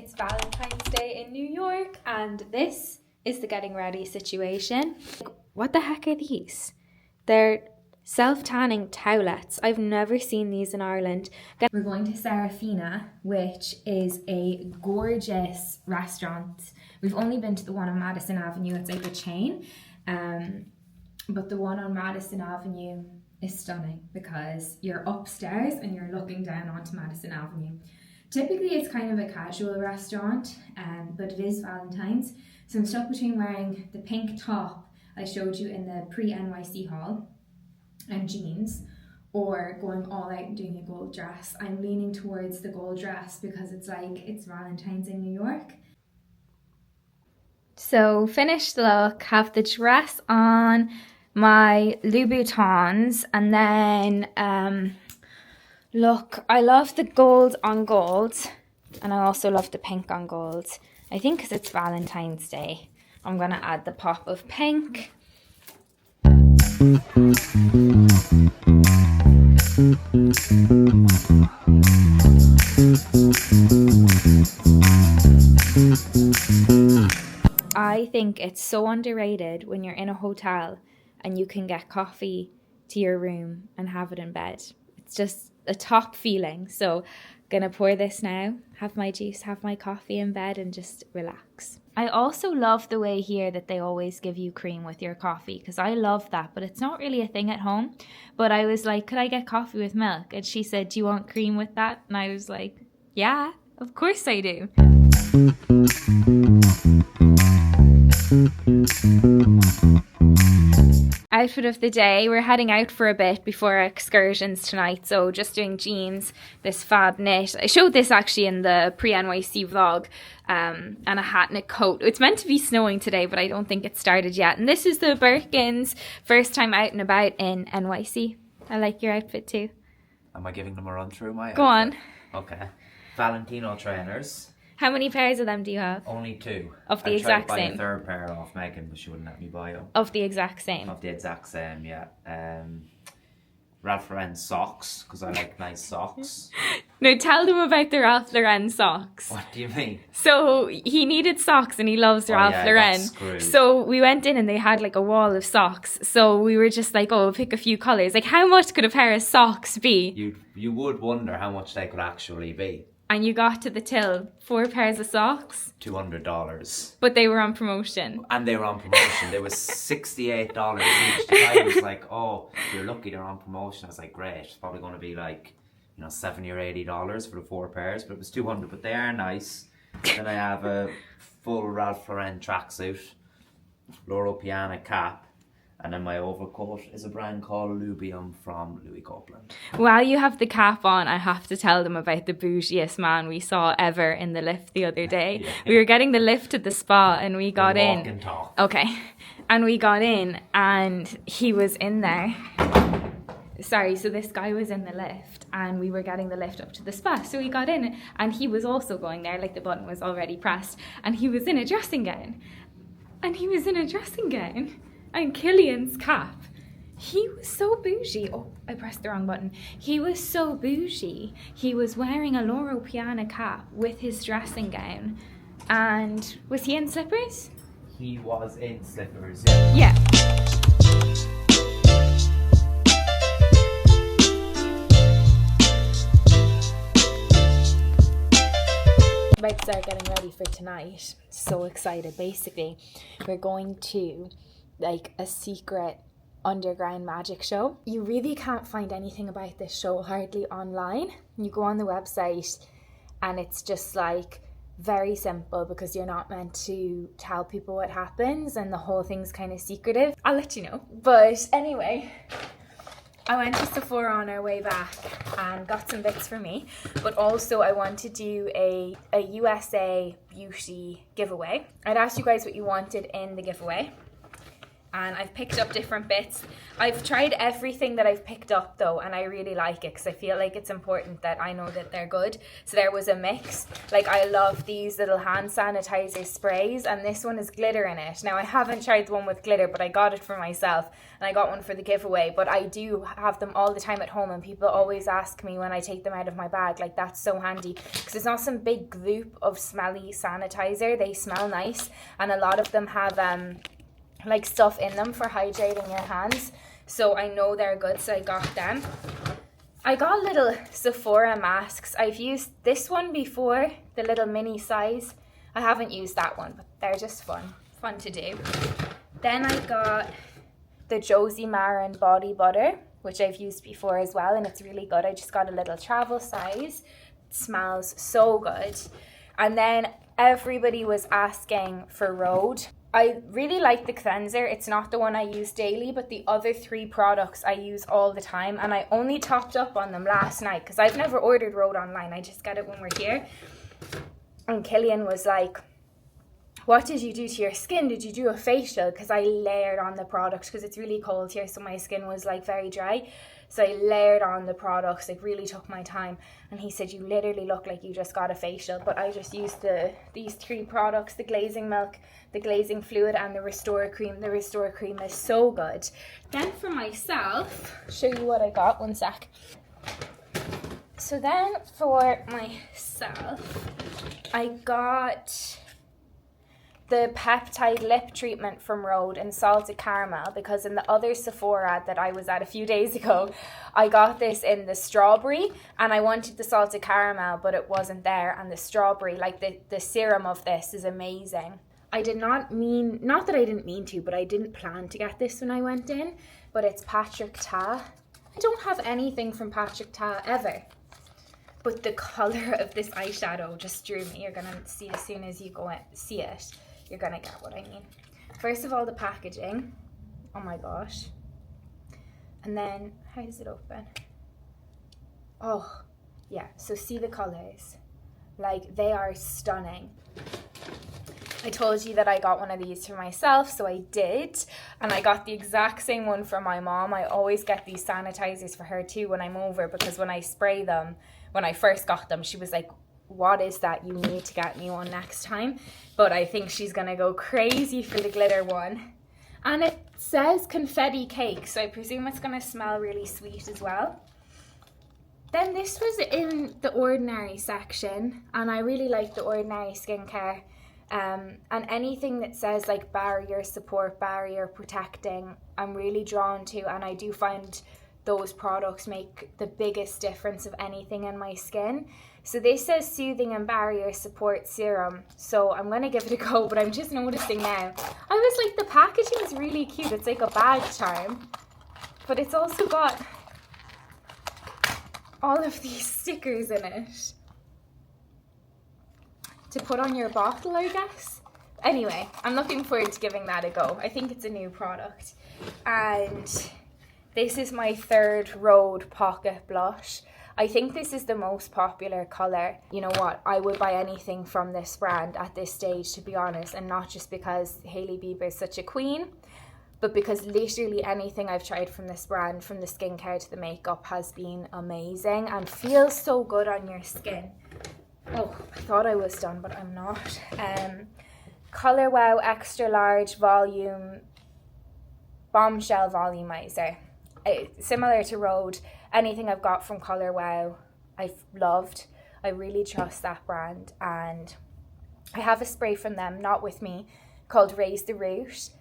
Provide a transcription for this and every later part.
It's Valentine's Day in New York and this is the getting ready situation. What the heck are these? They're self-tanning towelettes. I've never seen these in Ireland. We're going to Serafina, which is a gorgeous restaurant. We've only been to the one on Madison Avenue. It's like a chain. But the one on Madison Avenue is stunning because you're upstairs and you're looking down onto Madison Avenue. Typically it's kind of a casual restaurant, but it is Valentine's. So I'm stuck between wearing the pink top I showed you in the pre-NYC haul and jeans, or going all out and doing a gold dress. I'm leaning towards the gold dress because it's Valentine's in New York. So finished the look, have the dress on, my Louboutins, and then look, I love the gold on gold, and I also love the pink on gold. I think because it's Valentine's Day, I'm gonna add the pop of pink. I think it's so underrated when you're in a hotel and you can get coffee to your room and have it in bed. It's just a top feeling. So gonna pour this now, have my juice, have my coffee in bed and just relax. I also love the way here that they always give you cream with your coffee, because I love that, but it's not really a thing at home. But I was like, could I get coffee with milk? And she said, do you want cream with that? And I was like, yeah, of course I do. Outfit of the day, we're heading out for a bit before our excursions tonight, so just doing jeans, this fab knit. I showed this actually in the pre-NYC vlog, and a hat and a coat. It's meant to be snowing today, but I don't think it started yet. And this is the Birkins, first time out and about in NYC. I like your outfit too. Am I giving them a run through my Go outfit? on. Okay. Valentino trainers. How many pairs of them do you have? Only two. Of the exact same? I tried to buy a third pair off Megan, but she wouldn't let me buy them. Of the exact same? Of the exact same, yeah. Ralph Lauren socks, because I like nice socks. No, tell them about the Ralph Lauren socks. What do you mean? So he needed socks and he loves Ralph Lauren. So we went in and they had like a wall of socks. So we were just like, oh, we'll pick a few colours. Like, how much could a pair of socks be? You would wonder how much they could actually be. And you got to the till, 4 pairs of socks. $200. But they were on promotion. And they were on promotion. They was $68 each. The guy was like, oh, you're lucky they're on promotion. I was like, great. It's probably going to be like, $70 or $80 for the 4 pairs. But it was $200. But they are nice. Then I have a full Ralph Lauren tracksuit, Loro Piana cap. And then my overcoat is a brand called Lubium from Louis Copeland. While you have the cap on, I have to tell them about the bougiest man we saw ever in the lift the other day. Yeah. We were getting the lift to the spa and we got in. Walk and talk. Okay. And we got in and he was in there. Sorry, so this guy was in the lift and we were getting the lift up to the spa. So we got in and he was also going there, like the button was already pressed. And he was in a dressing gown. And Killian's cap. He was so bougie. Oh, I pressed the wrong button. He was so bougie. He was wearing a Loro Piana cap with his dressing gown. And was he in slippers? He was in slippers, yeah. About to start getting ready for tonight. So excited. Basically, we're going to like a secret underground magic show. You really can't find anything about this show hardly online. You go on the website and it's just like very simple because you're not meant to tell people what happens and the whole thing's kind of secretive. I'll let you know. But anyway, I went to Sephora on our way back and got some bits for me, but also I want to do a USA beauty giveaway. I'd asked you guys what you wanted in the giveaway. and I've picked up different bits. I've tried everything that I've picked up though, and I really like it because I feel like it's important that I know that they're good. So there was a mix. Like, I love these little hand sanitizer sprays, and this one is glitter in it. Now, I haven't tried the one with glitter, but I got it for myself, and I got one for the giveaway. But I do have them all the time at home, and people always ask me when I take them out of my bag, like, that's so handy because it's not some big gloop of smelly sanitizer. They smell nice, and a lot of them have like stuff in them for hydrating your hands, so I know they're good, so I got them. I got little Sephora masks. I've used this one before, the little mini size. I haven't used that one, but they're just fun to do. Then I got the Josie Maran body butter, which I've used before as well, and it's really good. I just got a little travel size. It smells so good. And then everybody was asking for Rhode. I really like the cleanser. It's not the one I use daily, but the other 3 products I use all the time, and I only topped up on them last night because I've never ordered Rhode online. I just get it when we're here. And Killian was like, what did you do to your skin? Did you do a facial? Because I layered on the product because it's really cold here, so my skin was like very dry. So I layered on the products, like really took my time. And he said, you literally look like you just got a facial. But I just used these 3 products, the glazing milk, the glazing fluid, and the Restore cream. The Restore cream is so good. Then for myself, show you what I got, one sec. So then for myself, I got the peptide lip treatment from Rhode in salted caramel, because in the other Sephora that I was at a few days ago, I got this in the strawberry, and I wanted the salted caramel, but it wasn't there. And the strawberry, like the serum of this is amazing. I did not that I didn't mean to, but I didn't plan to get this when I went in, but it's Patrick Ta. I don't have anything from Patrick Ta ever, but the color of this eyeshadow just drew me. You're gonna see as soon as you go and see it, you're gonna get what I mean. First of all, the packaging. Oh my gosh. And then, how does it open? Oh, yeah. So see the colors. Like, they are stunning. I told you that I got one of these for myself, so I did. And I got the exact same one for my mom. I always get these sanitizers for her too when I'm over, because when I spray them, when I first got them, she was like, what is that? You need to get me one next time. But I think she's gonna go crazy for the glitter one. And it says confetti cake, so I presume it's gonna smell really sweet as well. Then this was in the Ordinary section, and I really like the Ordinary skincare. And anything that says like barrier support, barrier protecting, I'm really drawn to, and I do find those products make the biggest difference of anything in my skin. So this says soothing and barrier support serum, so I'm gonna give it a go, but I'm just noticing now, I was like, the packaging is really cute. It's like a bag charm, but it's also got all of these stickers in it to put on your bottle, I guess. Anyway, I'm looking forward to giving that a go. I think it's a new product. And this is my 3rd Rhode Pocket Blush. I think this is the most popular colour. You know what? I would buy anything from this brand at this stage, to be honest, and not just because Hailey Bieber is such a queen, but because literally anything I've tried from this brand, from the skincare to the makeup, has been amazing and feels so good on your skin. Oh, I thought I was done, but I'm not. Color Wow Extra Large Volume Bombshell Volumizer. Similar to Rhode, anything I've got from Color Wow, I've loved. I really trust that brand, and I have a spray from them, not with me, called Raise the Root,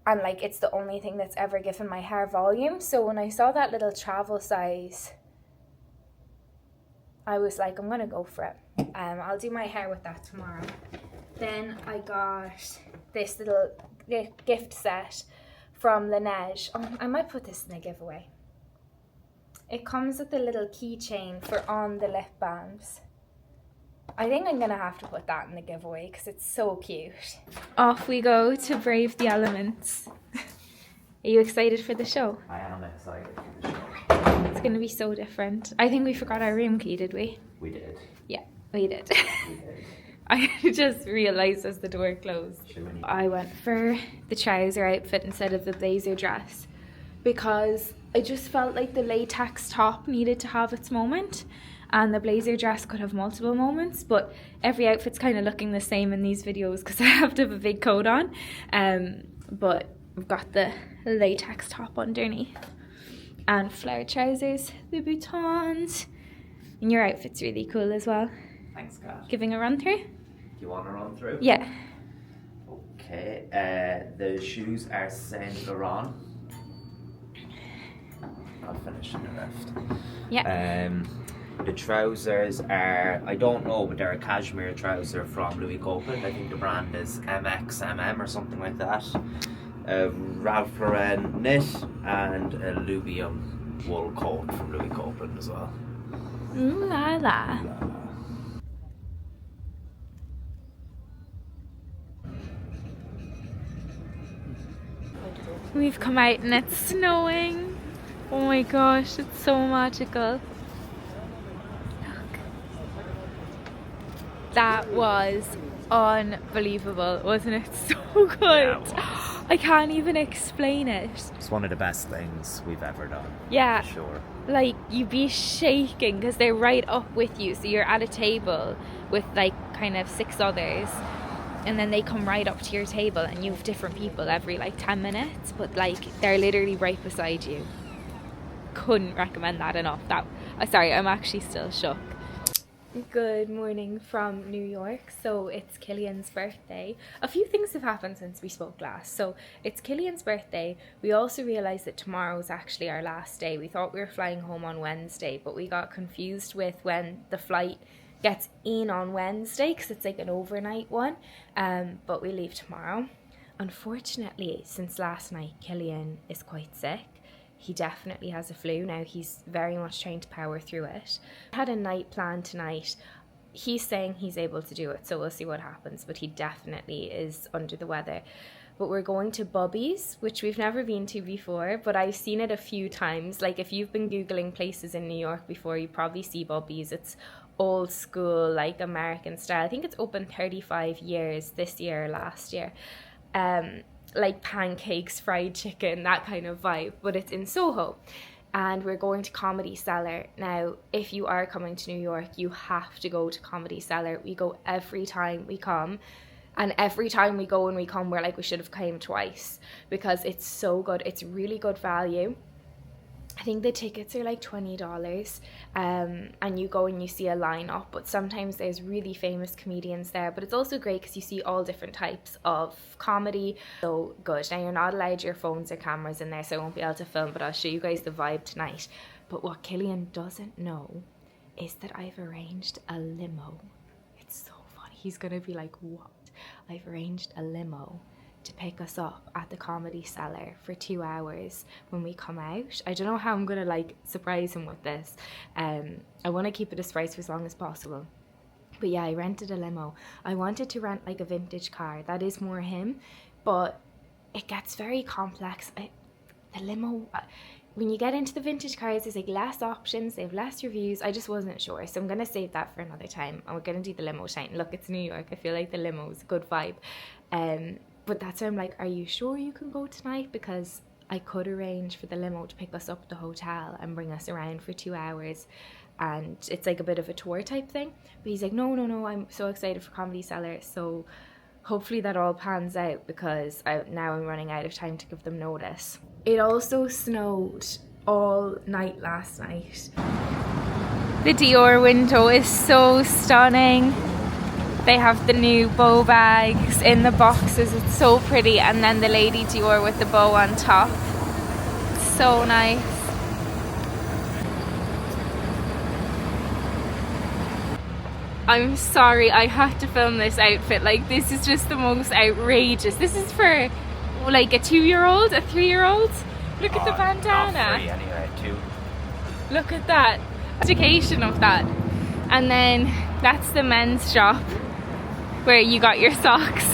and like, it's the only thing that's ever given my hair volume. So when I saw that little travel size, I was like, I'm gonna go for it. I'll do my hair with that tomorrow. Then I got this little gift set from Laneige. Oh, I might put this in a giveaway. It comes with a little keychain for on the lip balms. I think I'm gonna have to put that in the giveaway because it's so cute. Off we go to brave the elements. Are you excited for the show? I am excited for the show. It's gonna be so different. I think we forgot our room key, did we? We did. Yeah, we did. We did. I just realised as the door closed. I went for the trouser outfit instead of the blazer dress because I just felt like the latex top needed to have its moment and the blazer dress could have multiple moments, but every outfit's kind of looking the same in these videos because I have to have a big coat on. But I've got the latex top underneath and flowered trousers, the boutons. And your outfit's really cool as well. Thanks, Kat. Giving a run through? Do you want to run through? Yeah. Okay, the shoes are Saint Laurent. I'll finish in the left. Yeah. The trousers are, I don't know, but they're a cashmere trouser from Louis Copeland. I think the brand is MXMM or something like that. Ralph Lauren knit and a Lubium wool coat from Louis Copeland as well. Ooh la la. We've come out and it's snowing. Oh my gosh, it's so magical. Look. That was unbelievable, wasn't it? So good. Yeah, I can't even explain it. it's one of the best things we've ever done. Yeah. For sure. Like, you'd be shaking because they're right up with you. So you're at a table with like kind of 6 others. And then they come right up to your table and you have different people every like 10 minutes. But like, they're literally right beside you. Couldn't recommend that enough. Sorry, I'm actually still shook. Good morning from New York. So it's Killian's birthday. A few things have happened since we spoke last. So it's Killian's birthday. We also realised that tomorrow's actually our last day. We thought we were flying home on Wednesday, but we got confused with when the flight gets in on Wednesday because it's like an overnight one. But we leave tomorrow. Unfortunately, since last night, Killian is quite sick. He definitely has a flu now. He's very much trying to power through it. I had a night plan tonight. He's saying he's able to do it, so we'll see what happens, but he definitely is under the weather. But we're going to Bubby's, which we've never been to before, but I've seen it a few times. Like, if you've been Googling places in New York before, you probably see Bubby's. It's old school, like American style. I think it's open 35 years this year or last year. Like pancakes, fried chicken, that kind of vibe, but it's in Soho. And we're going to Comedy Cellar. Now, if you are coming to New York, you have to go to Comedy Cellar. We go every time we come. And every time we go and we come, we're like, we should have came twice because it's so good. It's really good value. I think the tickets are like $20, and you go and you see a lineup, but sometimes there's really famous comedians there, but it's also great because you see all different types of comedy. So good. Now, you're not allowed your phones or cameras in there, so I won't be able to film, but I'll show you guys the vibe tonight. But what Killian doesn't know is that I've arranged a limo. It's so funny. He's gonna be like, what? I've arranged a limo to pick us up at the Comedy Cellar for 2 hours when we come out. I don't know how I'm gonna like surprise him with this. I want to keep it a surprise for as long as possible. But yeah, I rented a limo. I wanted to rent like a vintage car. That is more him, but it gets very complex. The limo, when you get into the vintage cars, there's like less options, they have less reviews. I just wasn't sure, so I'm gonna save that for another time. And we're gonna do the limo tonight. And look, it's New York. I feel like the limo is a good vibe. But that's why I'm like, are you sure you can go tonight? Because I could arrange for the limo to pick us up at the hotel and bring us around for 2 hours. And it's like a bit of a tour type thing. But he's like, no, I'm so excited for Comedy Cellar. So hopefully that all pans out because now I'm running out of time to give them notice. It also snowed all night last night. The Dior window is so stunning. They have the new bow bags in the boxes. It's so pretty. And then the Lady Dior with the bow on top. It's so nice. I'm sorry, I have to film this outfit. Like, this is just the most outrageous. This is for like a 2-year-old, a 3-year-old. Look at the bandana. Not free anyway, too. Look at that. Education of that. And then that's the men's shop where you got your socks.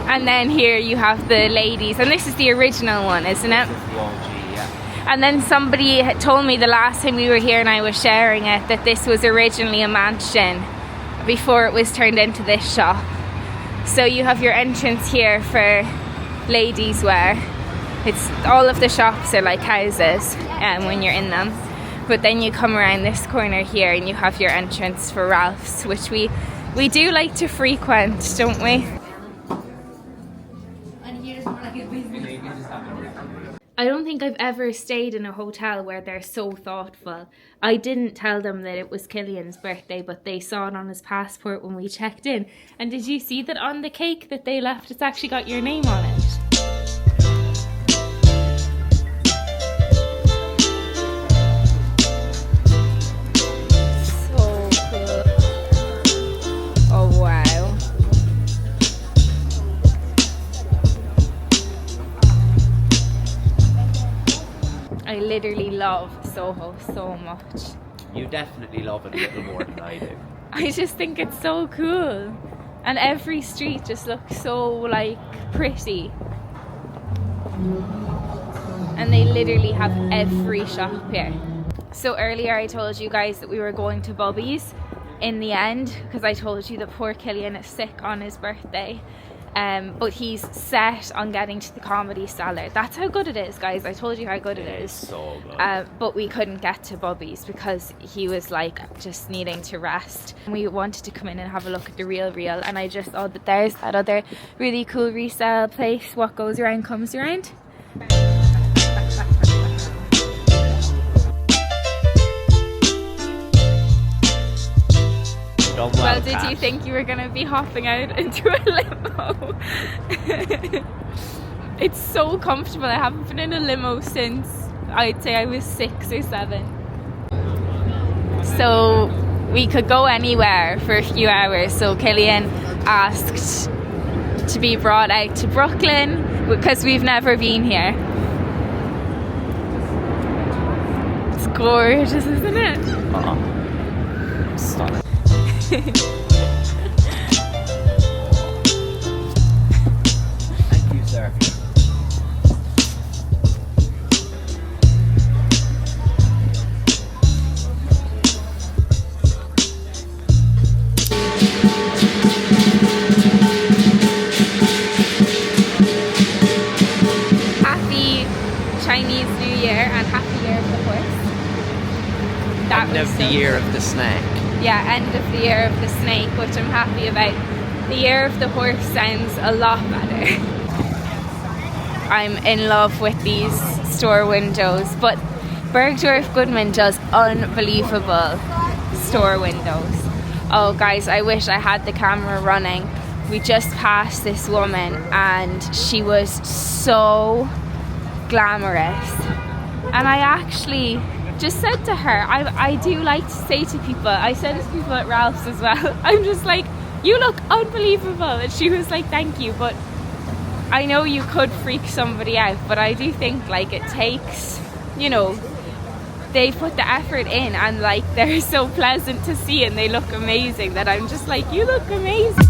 And then here you have the ladies, and this is the original one, isn't it? This is the OG, yeah. And then somebody had told me the last time we were here and I was sharing it that this was originally a mansion before it was turned into this shop. So you have your entrance here for ladies wear. It's all of the shops are like houses when you're in them. But then you come around this corner here and you have your entrance for Ralph's, which we do like to frequent, don't we? I don't think I've ever stayed in a hotel where they're so thoughtful. I didn't tell them that it was Killian's birthday, but they saw it on his passport when we checked in. And did you see that on the cake that they left, it's actually got your name on it? I literally love Soho so much. You definitely love it a little more than I do. I just think it's so cool. And every street just looks so like pretty. And they literally have every shop here. So earlier I told you guys that we were going to Bubby's in the end, because I told you that poor Killian is sick on his birthday. But he's set on getting to the Comedy Cellar. That's how good it is, guys. I told you how good it is. It's so good. But we couldn't get to Bubby's because he was like just needing to rest. And we wanted to come in and have a look at the Real Real, and I just saw that there's that other really cool resale place. What goes around comes around. Well, did you think you were going to be hopping out into a limo? It's so comfortable. I haven't been in a limo since I'd say I was 6 or 7. So we could go anywhere for a few hours. So Killian asked to be brought out to Brooklyn because we've never been here. It's gorgeous, isn't it? Oh, stunning. Thank you, sir. Happy Chinese New Year and happy Year of the Horse. That End of the year of the snake. Yeah, end of the year of the snake, which I'm happy about. The year of the horse sounds a lot better. I'm in love with these store windows, but Bergdorf Goodman does unbelievable store windows. Oh guys, I wish I had the camera running. We just passed this woman and she was so glamorous. And I actually just said to her, I do like to say to people, I said to people at Ralph's as well, I'm just like, you look unbelievable. And she was like, thank you, but I know you could freak somebody out, but I do think like it takes, you know, they put the effort in and like they're so pleasant to see and they look amazing that I'm just like, you look amazing.